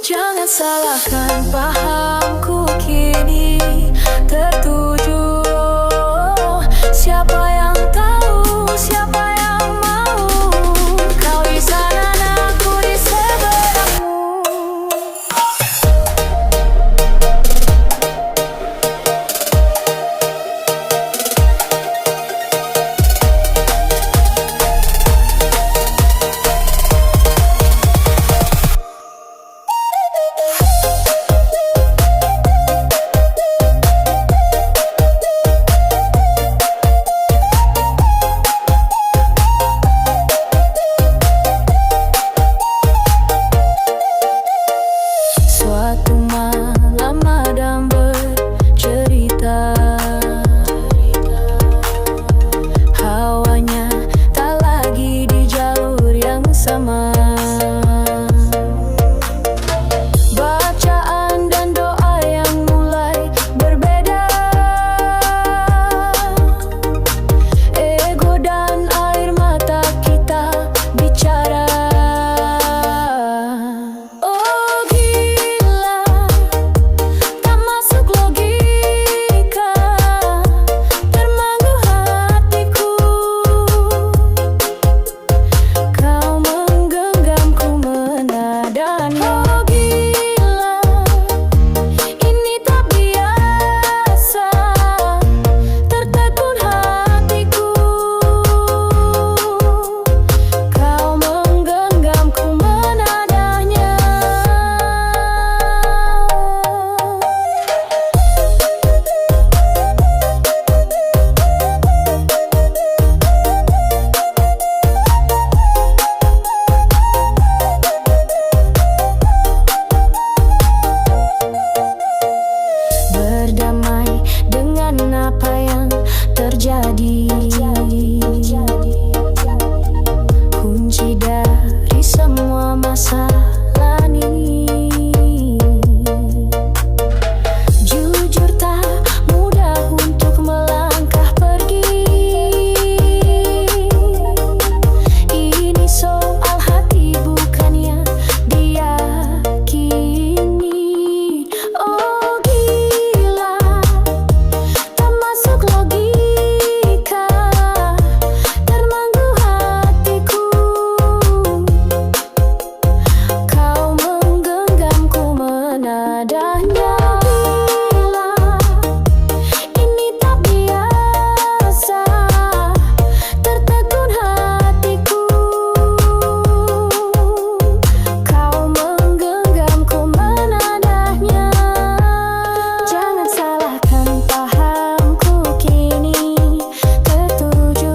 Jangan salahkan pahamku kini tertuju. Siapa yang tahu, siapa yang mau? Kau di sana dan aku di seberangmu. Suatu malam Adam bercerita, hawanya tak lagi di jalur yang sama. Bacaan dan doa yang mulai berbeda. Ego dan air mata kita bicara. Oh gila, tak masuk logika, termangu hatiku. Kau menggenggamku menadanya. Oh gila, ini tak biasa, tertegun hatiku. Kau menggenggamku menadanya. Berdamai dengan apa yang terjadi, kunci dari semua masalah ini. Jujur tak mudah untuk melangkah pergi. Ini soal hati bukannya diyakini. Oh gila, tak masuk logika, termangu hatiku. Kau menggenggamku menadanya. Gila, ini tak biasa, tertegun hatiku. Kau menggenggamku menadanya. Jangan salahkan pahamku kini tertuju.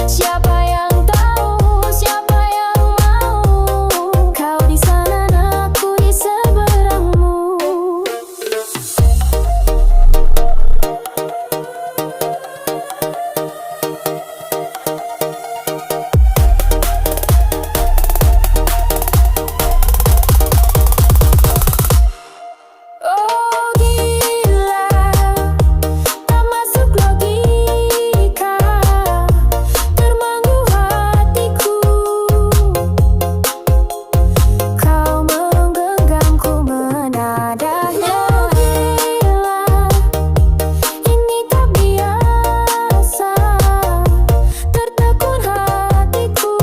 Siapa yang tahu, siapa yang mau? Kau di sana dan aku di seberangmu. Oh gila, tak masuk logika, termangu hatiku. Kau menggenggamku menadanya. Gila, ini tak biasa, tertegun hatiku.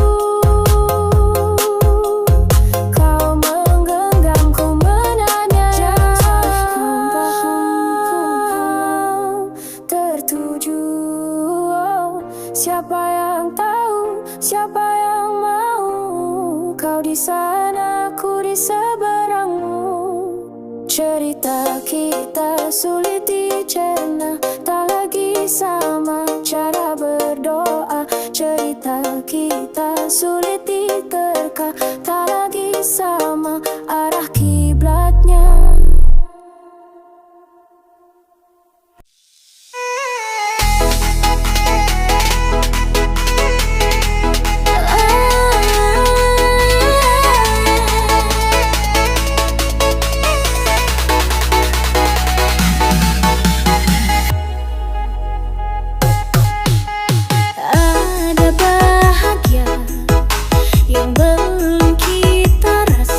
Kau menggenggamku menadanya. Tertuju. Siapa yang tahu, siapa yang mau? Kau di sana, aku di seberangmu. Cerita kita sulit dicerna, tak lagi sama cara berdoa. Cerita kita sulit diterka, tak lagi sama arah kiblatnya. Ada bahagia yang belum kita rasakan.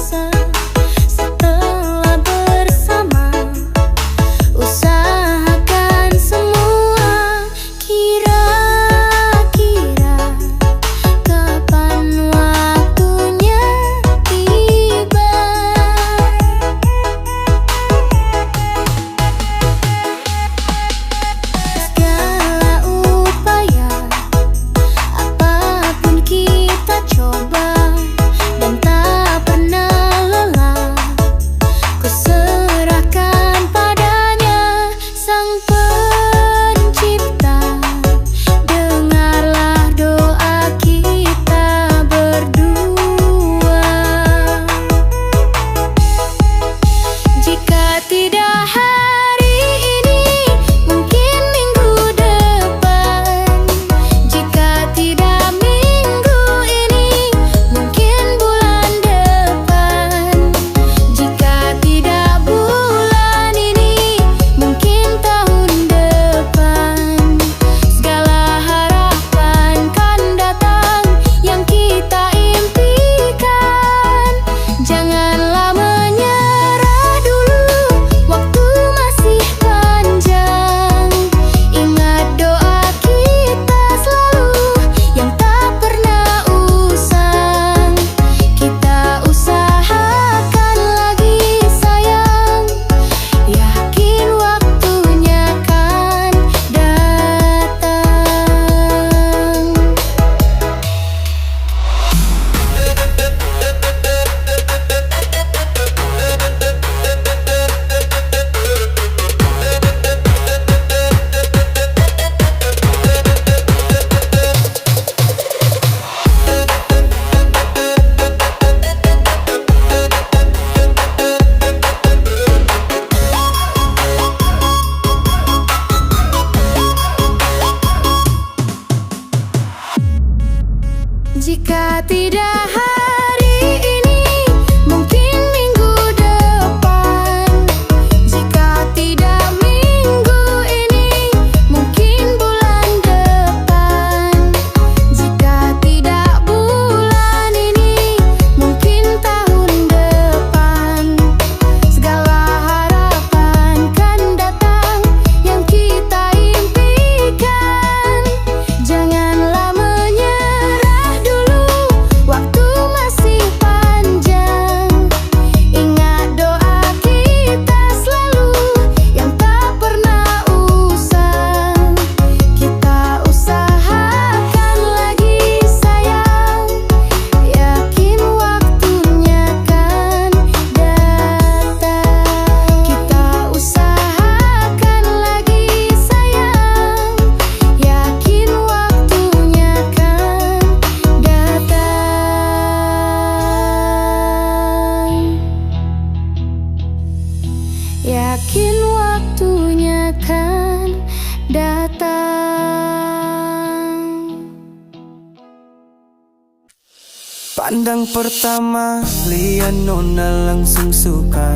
Pandang pertama, lihat nona langsung suka.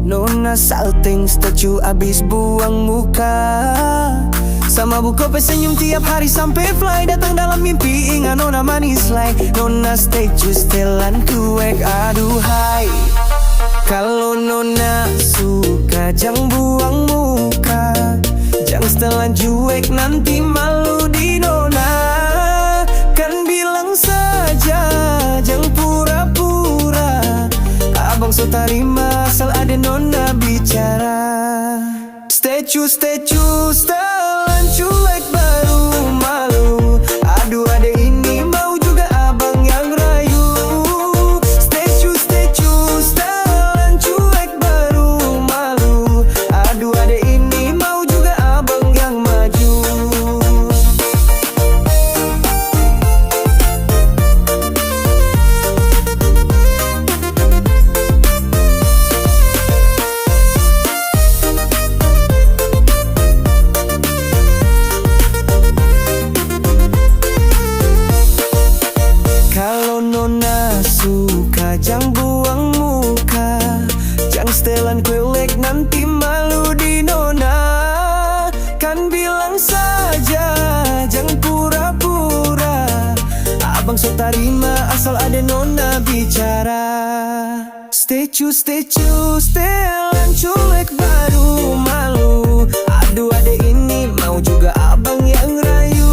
Nona salting statue abis buang muka. Sama buku senyum tiap hari sampai fly. Datang dalam mimpi ingat nona manis like. Nona statue setelan cuek, aduhai. Kalau nona suka jangan buang muka. Jangan setelan cuek nanti malu di nona. Kan bilang saja jangan pura-pura. Abang so tarima asal ada nona bicara. Statue setelan cuek baru malu. Aduh adek ini mau juga abang yang rayu. Statue setelan cuek baru malu. Aduh adek ini mau juga abang yang maju. Kalau nona suka jangan buang muka. Jangan setelan kuelek nanti malu di nona. Kan bilang saja jangan pura-pura. Abang so tarima asal ada nona bicara. Statue setelan cuek baru malu. Aduh adek ini mau juga abang yang rayu.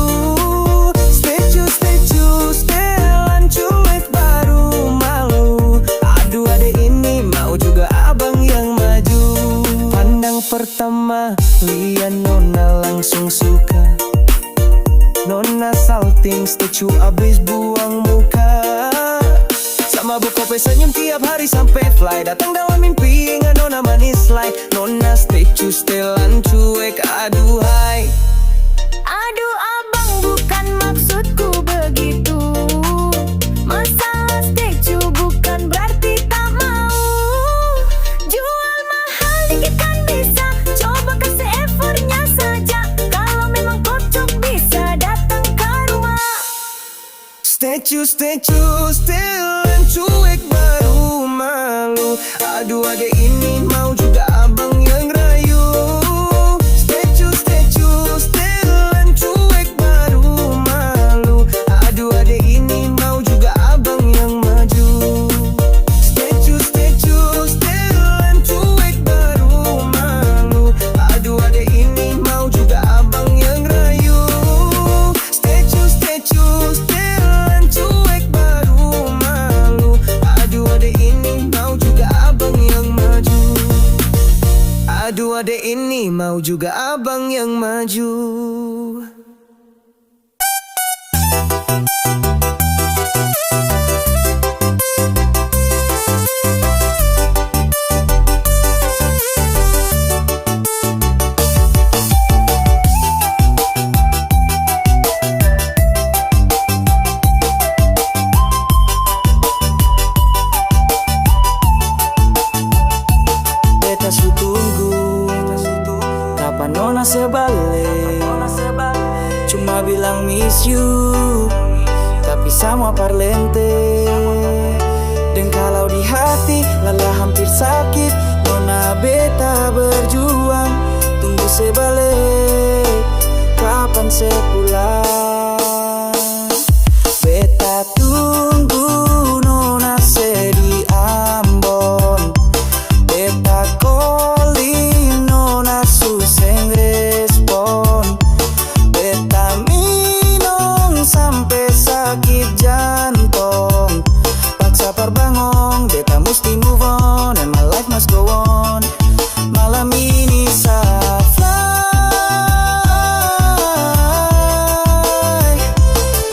Statue setelan cuek baru malu. Aduh adek ini mau juga abang yang maju. Pandang pertama, lihat nona langsung suka. Nona salting statue abis buang muka. Sama buku senyum tiap hari sampai fly. Datang dalam mimpi ingat nona manis like. Nona statue setelan cuek, aduhai. Aduh abang bukan maksudku begitu. Masalah statue bukan berarti tak mau. Jual mahal dikit kan bisa. Coba kasih effortnya saja. Kalau memang cocok bisa datang ke rumah. Statue setelan cuek baru malu. Aduh adek ini mau juga abang yang rayu. Statue setelan cuek baru malu. Aduh adek ini mau juga abang yang maju. Statue setelan cuek baru malu. Aduh adek ini mau juga abang yang rayu. Statue setelan cuek baru malu. Aduh adek ini mau juga abang yang maju. Aduh adek ini mau juga abang yang maju. Beta su tunggu kapan nona sebalik. Cuma bilang miss you, tapi sama parlente. Dan kalau di hati lelah hampir sakit, nona beta berjuang. Tunggu sebalik, kapan sepulang. Beta tunggu nona sedi Ambon. Beta calling nona suseng respon. Beta minum sampai sakit jantung. Paksa perbangun, beta mesti move on. And my life must go on. Malam ini saya fly.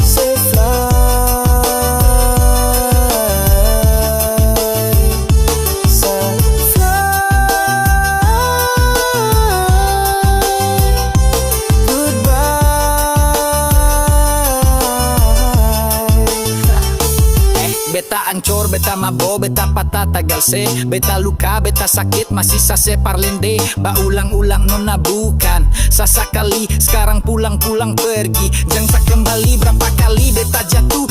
Say fly. Say fly. Goodbye. Beta ancur motor, beta mabo, beta patah tagal se, beta luka, beta sakit masih sase parlende. Ba ulang-ulang nona bukan sasakali, sekarang pulang-pulang pergi. Jangan kembali berapa kali beta jatuh,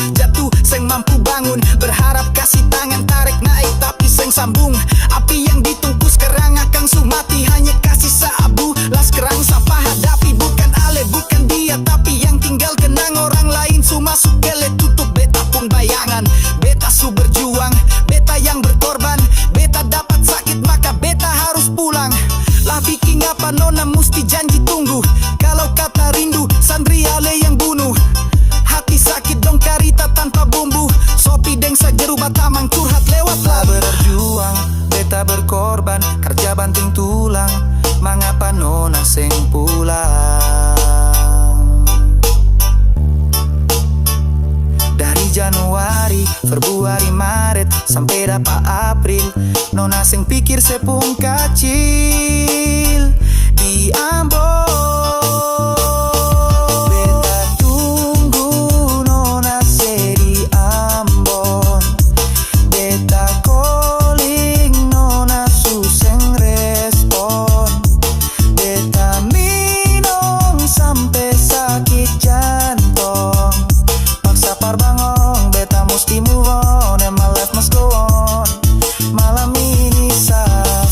seng mampu bangun. Berharap kasih tangan tarik naik tapi seng sambung. Api yang ditungkus kerang akan sumati, hanya kasih seabu. Las kerang sampah hadapi, bukan ale, bukan dia, tapi yang tinggal kenang orang lain. Su masuk kele tutup beta pun bayangan. Beta su berjuang, beta yang berkorban. Beta dapat sakit maka beta harus pulang. Lah bikin apa nona musti janji tunggu. Kalau kata rindu Sandri ale yang bunuh. Hati sakit dong karita tanpa bumbu. Sopi deng sajeru batamang curhat lewat Beta lagu. berjuang, beta berkorban, kerja banting tulang. Mengapa nona seng pulang? Dari Januari, Februari, Maret sampai dapat April, nona seng pikir sepung kecil di Ambon. Beta tunggu nona se di Ambon. Beta calling nona su seng respon. Beta minum sampai sakit jantung. Paksa parbangong, beta mesti move on, and my life must go on. Malam ini saya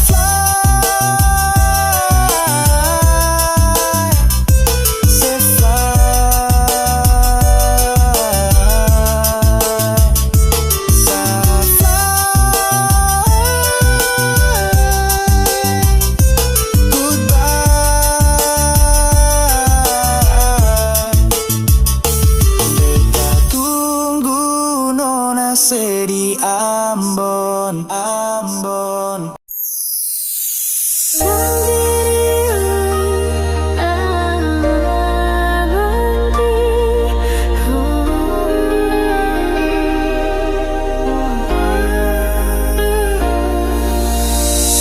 di Ambon, Ambon.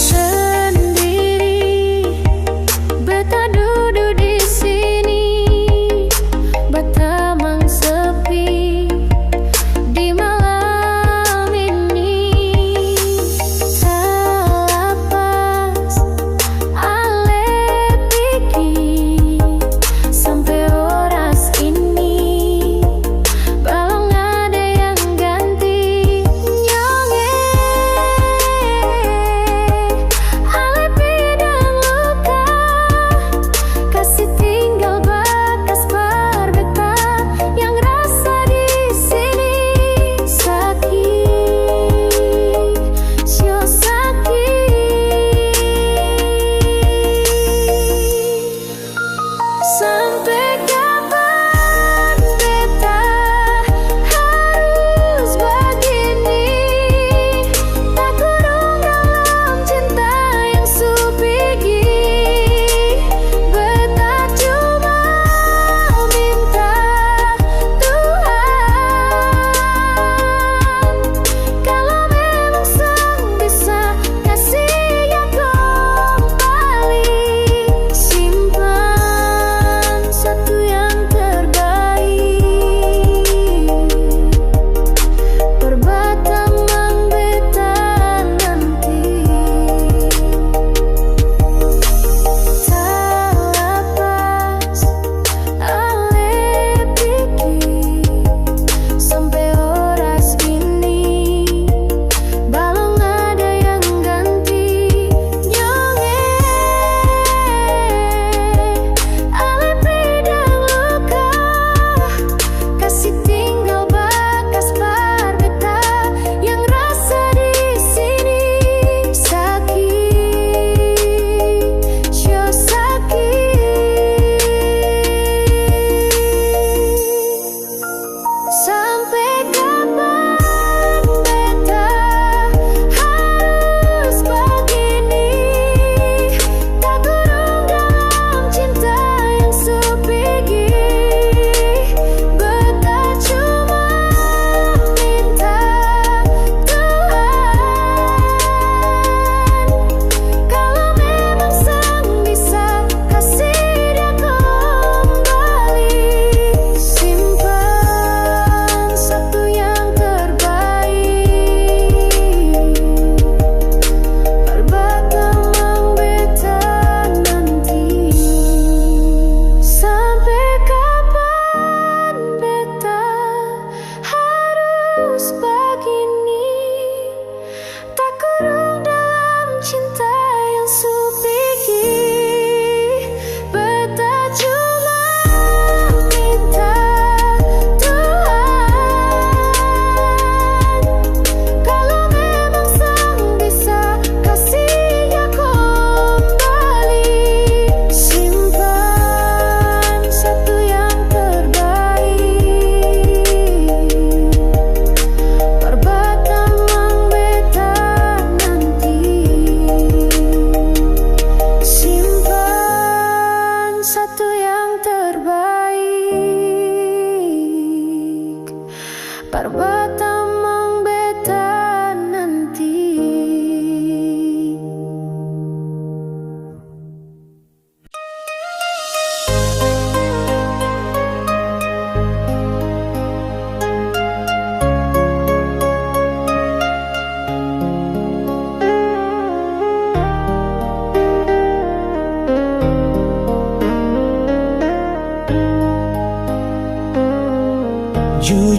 Sendiri, beta duduk di sini, batamang sepi di malam ini. Tak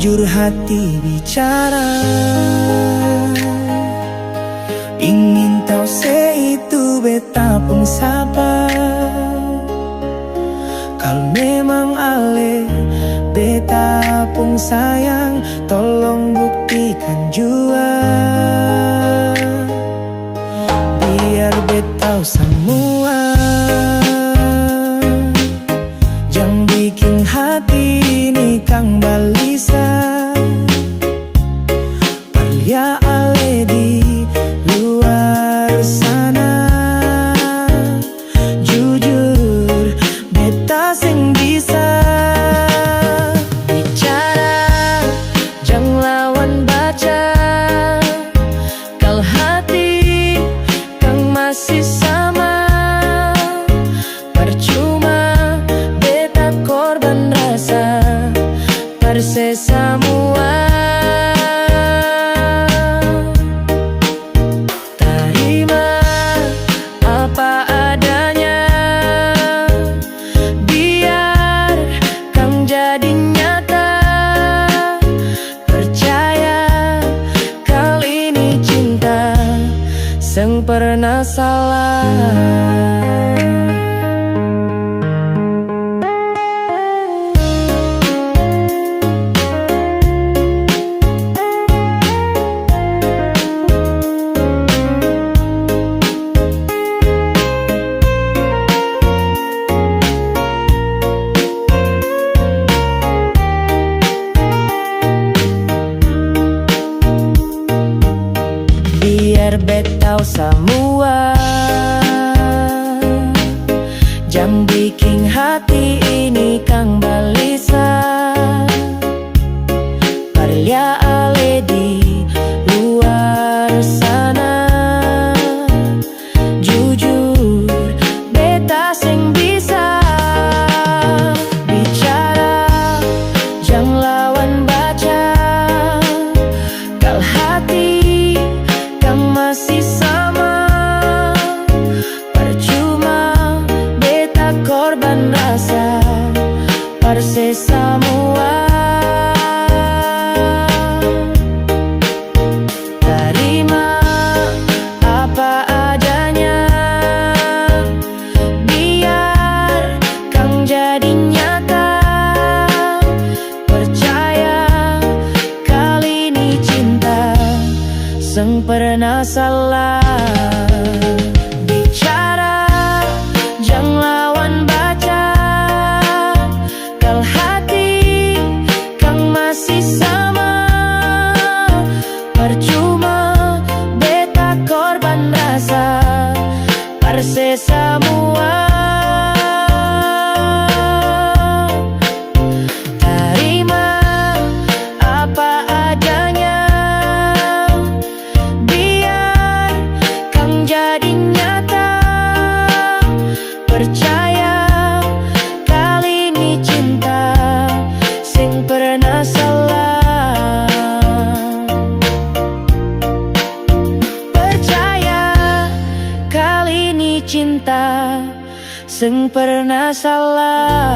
jujur hati bicara. Ingin tahu itu beta pun sabar. Kalau memang ale beta pun sayang, tolong buktikan jua. Biar beta tahu semua. Jangan bikin hati ini kang balisa. Perlia ale di luar sana. Jujur beta sing bisa bicara, jangan lawan baca. Kal hati kang masih sama, percuma beta korban rasa parse semua. Terima apa adanya, biar kang jadi nyata. Percaya kali ini cinta seng pernah salah. Biar beta tahu semua. Jangan bikin hati ini kang balisa. Perlia ale di luar sana. Jujur beta sing bisa bicara, jangan lawan baca. Kal hati kang masih sama, percuma beta korban rasa parse semua. Terima apa adanya, biar kang jadi nyata. Percaya kali ini cinta seng pernah salah. Bicara jangan lawan baca. Kal hati kang masih sama, percuma beta korban rasa parse semua. Terima apa adanya, biar kang jadi nyata. Percaya kali ini cinta sing pernah salah. Percaya kali ini cinta sing pernah salah.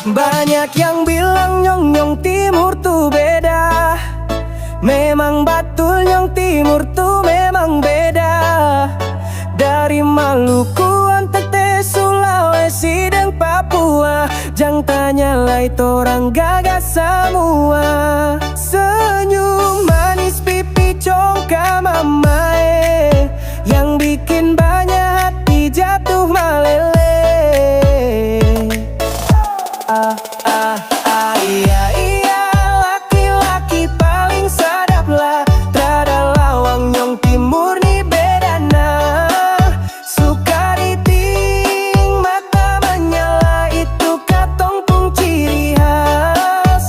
Banyak yang bilang nyong timur tuh beda. Memang betul nyong timur tuh memang beda. Dari Maluku, Ntt, Sulawesi dan Papua. Jangan tanya lah itu orang gagah semua. Senyum manis pipi congka mamae, yang bikin banyak hati jatuh meleleh. Iya iya, laki-laki paling sadap lah. Trada lawang nyong timur ni bedana. Suka diting mata menyala, itu katong pun ciri khas.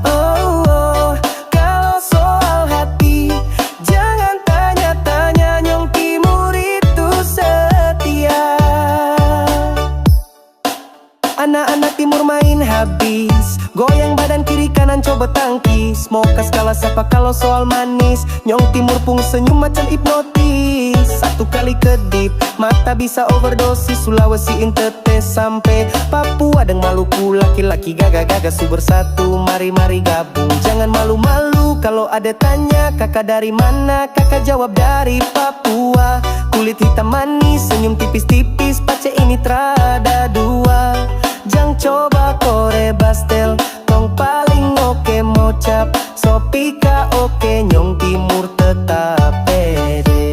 Oh, kalau soal hati jangan tanya-tanya, nyong timur itu setia. Anak-anak timur main habis, goyang badan kiri kanan coba tangkis. Mau kas kalah siapa kalau soal manis, nyong timur pun senyum macam hipnotis. satu kali kedip. Mata bisa overdosis, Sulawesi Intete sampai Papua dan Maluku. Laki-laki gagah-gagah su bersatu, mari-mari gabung. Jangan malu-malu kalau ada tanya, kakak dari mana? Kakak jawab dari Papua. Kulit hitam manis, senyum tipis-tipis, pace ini trada dua. Jang coba kore bastel, tong paling oke mocap. Sopika oke nyong timur tetap pede.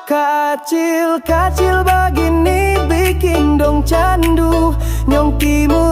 Kacil-kacil begini bikin dong candu. Nyong timur